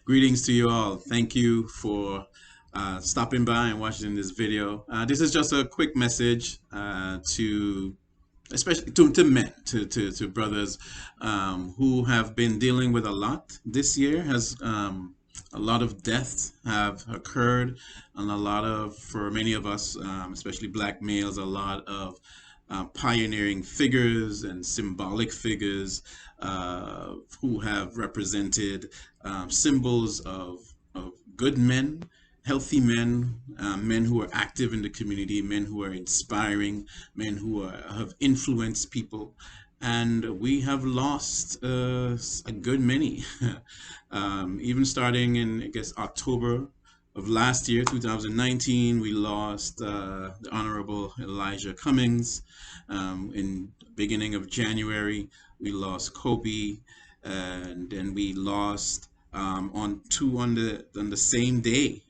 Greetings to you all. Thank you for stopping by and watching this video. This is just a quick message to, especially to men, to brothers who have been dealing with a lot this year. Has A lot of deaths have occurred, and a lot of, for many of us, especially black males, a lot of pioneering figures and symbolic figures who have represented symbols of good men, healthy men, men who are active in the community, men who are inspiring, men who have influenced people. And we have lost a good many. Even starting in, I guess, October of last year, 2019, we lost the Honorable Elijah Cummings. In beginning of January, we lost Kobe, and then we lost on the same day.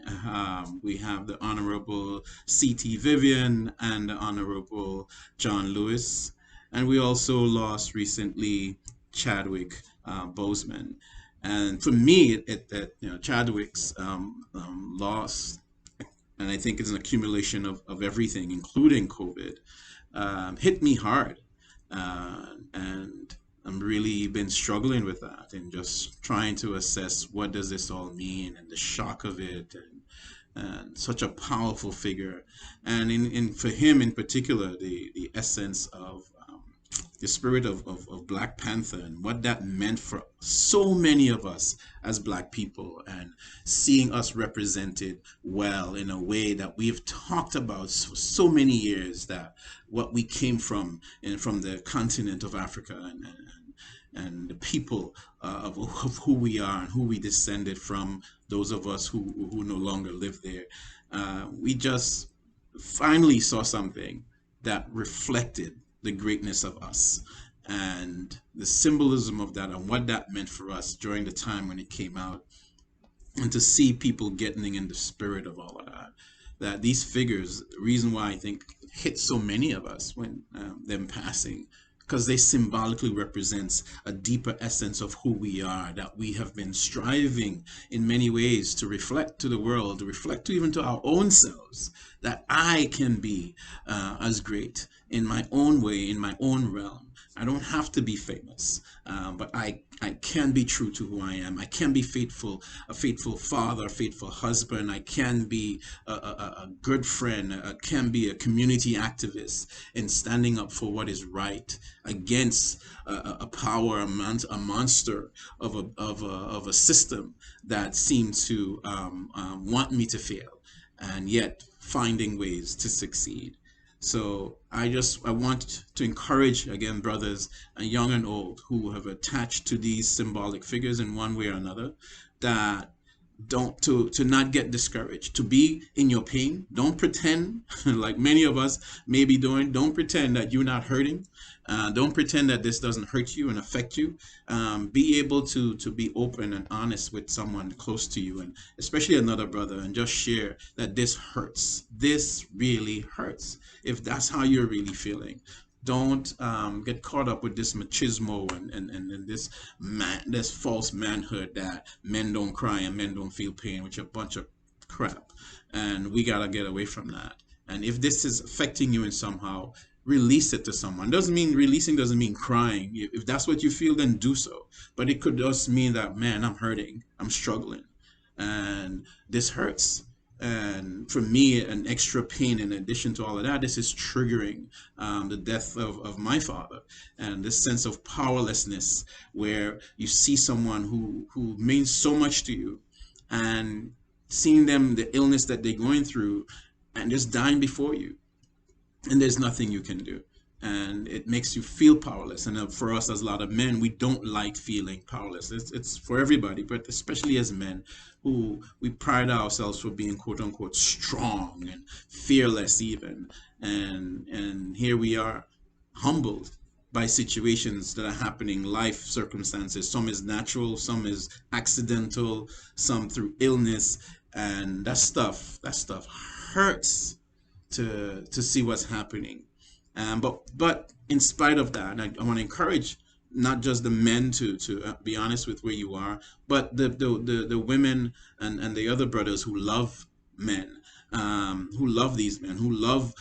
We have the Honorable C.T. Vivian and the Honorable John Lewis, and we also lost recently Chadwick Boseman. And for me, Chadwick's loss, and I think it's an accumulation of everything, including COVID, hit me hard. And I'm really been struggling with that and just trying to assess what does this all mean and the shock of it, and such a powerful figure. And in for him in particular, the essence of the spirit of Black Panther and what that meant for so many of us as Black people, and seeing us represented well in a way that we've talked about for so many years, that what we came from and from the continent of Africa, and the people of who we are and who we descended from, those of us who no longer live there. We just finally saw something that reflected the greatness of us and the symbolism of that and what that meant for us during the time when it came out, and to see people getting in the spirit of all of that. That these figures, the reason why I think it hit so many of us when them passing, because they symbolically represents a deeper essence of who we are, that we have been striving in many ways to reflect to the world, to reflect to even to our own selves, that I can be as great in my own way, in my own realm. I don't have to be famous, but I can be true to who I am. I can be faithful, a faithful father, a faithful husband. I can be a good friend. I can be a community activist in standing up for what is right against a power, a monster of a system that seems to want me to fail, and yet finding ways to succeed. So I want to encourage again, brothers, young and old, who have attached to these symbolic figures in one way or another, that don't to not get discouraged, to be in your pain. Don't pretend like many of us may be doing. Don't pretend that you're not hurting. Don't pretend that this doesn't hurt you and affect you. Be able to be open and honest with someone close to you, and especially another brother, and just share that this hurts. This really hurts. If that's how you're really feeling, don't get caught up with this machismo and this false manhood that men don't cry and men don't feel pain, which is a bunch of crap. And we gotta get away from that. And if this is affecting you in somehow, release it to someone. Doesn't mean releasing doesn't mean crying. If that's what you feel, then do so. But it could just mean that, man, I'm hurting, I'm struggling, and this hurts. And for me, an extra pain in addition to all of that, this is triggering the death of my father, and this sense of powerlessness, where you see someone who means so much to you, and seeing them, the illness that they're going through, and just dying before you, and there's nothing you can do, and it makes you feel powerless. And for us as a lot of men, we don't like feeling powerless. It's for everybody, but especially as men, who we pride ourselves for being quote unquote strong and fearless even, and here we are, humbled by situations that are happening, life circumstances. Some is natural, some is accidental, some through illness, and that stuff hurts to see what's happening. But in spite of that, I want to encourage not just the men to be honest with where you are, but the women and the other brothers who love men, who love these men, who love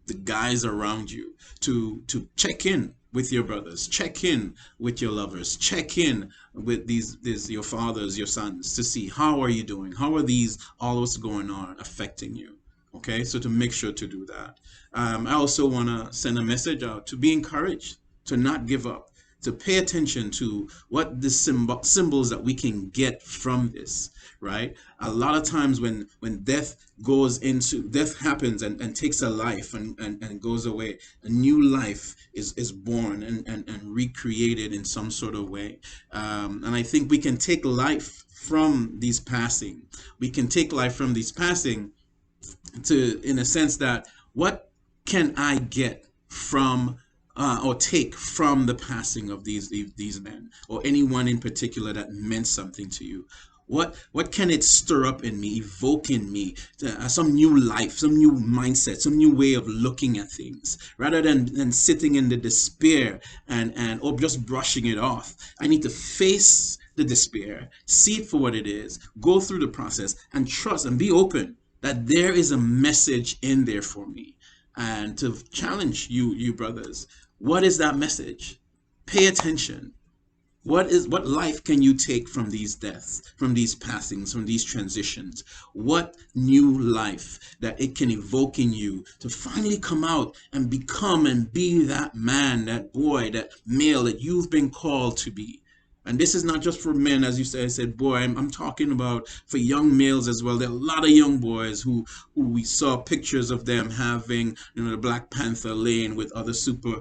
the guys around you, to check in with your brothers, check in with your lovers, check in with these your fathers, your sons, to see how are you doing, how are these all what's going on affecting you. Okay, so to make sure to do that. I also want to send a message out to be encouraged, to not give up, to pay attention to what the symbols that we can get from this, right? A lot of times when death happens and takes a life and goes away, a new life is born and recreated in some sort of way. And I think we can take life from these passing. We can take life from these passing to, in a sense, that what can I get from or take from the passing of these men, or anyone in particular that meant something to you? What can it stir up in me, evoke in me, some new life, some new mindset, some new way of looking at things, rather than sitting in the despair and or just brushing it off? I need to face the despair, see it for what it is, go through the process, and trust and be open that there is a message in there for me. And to challenge you brothers, what is that message? Pay attention. What life can you take from these deaths, from these passings, from these transitions? What new life that it can evoke in you to finally come out and become and be that man, that boy, that male that you've been called to be? And this is not just for men, as you said. I said, boy, I'm talking about for young males as well. There are a lot of young boys who we saw pictures of them having, the Black Panther laying with other super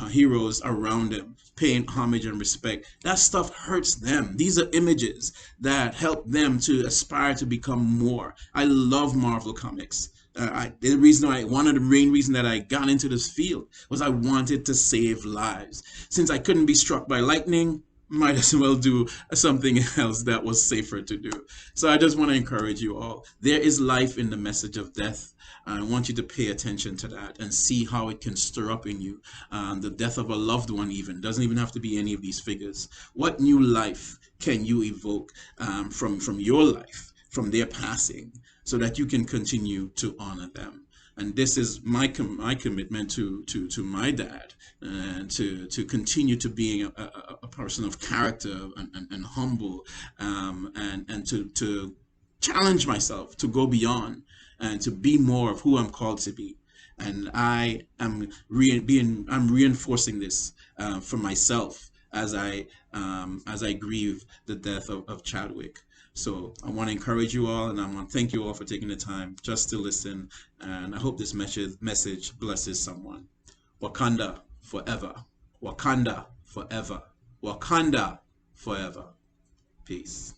heroes around them, paying homage and respect. That stuff hurts them. These are images that help them to aspire to become more. I love Marvel Comics. One of the main reason that I got into this field was I wanted to save lives. Since I couldn't be struck by lightning, might as well do something else that was safer to do. So I just want to encourage you all. There is life in the message of death. I want you to pay attention to that and see how it can stir up in you. The death of a loved one even doesn't even have to be any of these figures. What new life can you evoke from your life, from their passing, so that you can continue to honor them? And this is my commitment to my dad, and to continue to being a person of character and humble, and to challenge myself to go beyond and to be more of who I'm called to be. And I'm reinforcing this for myself as I grieve the death of Chadwick. So I want to encourage you all, and I want to thank you all for taking the time just to listen. And I hope this message blesses someone. Wakanda forever. Wakanda forever. Wakanda forever. Peace.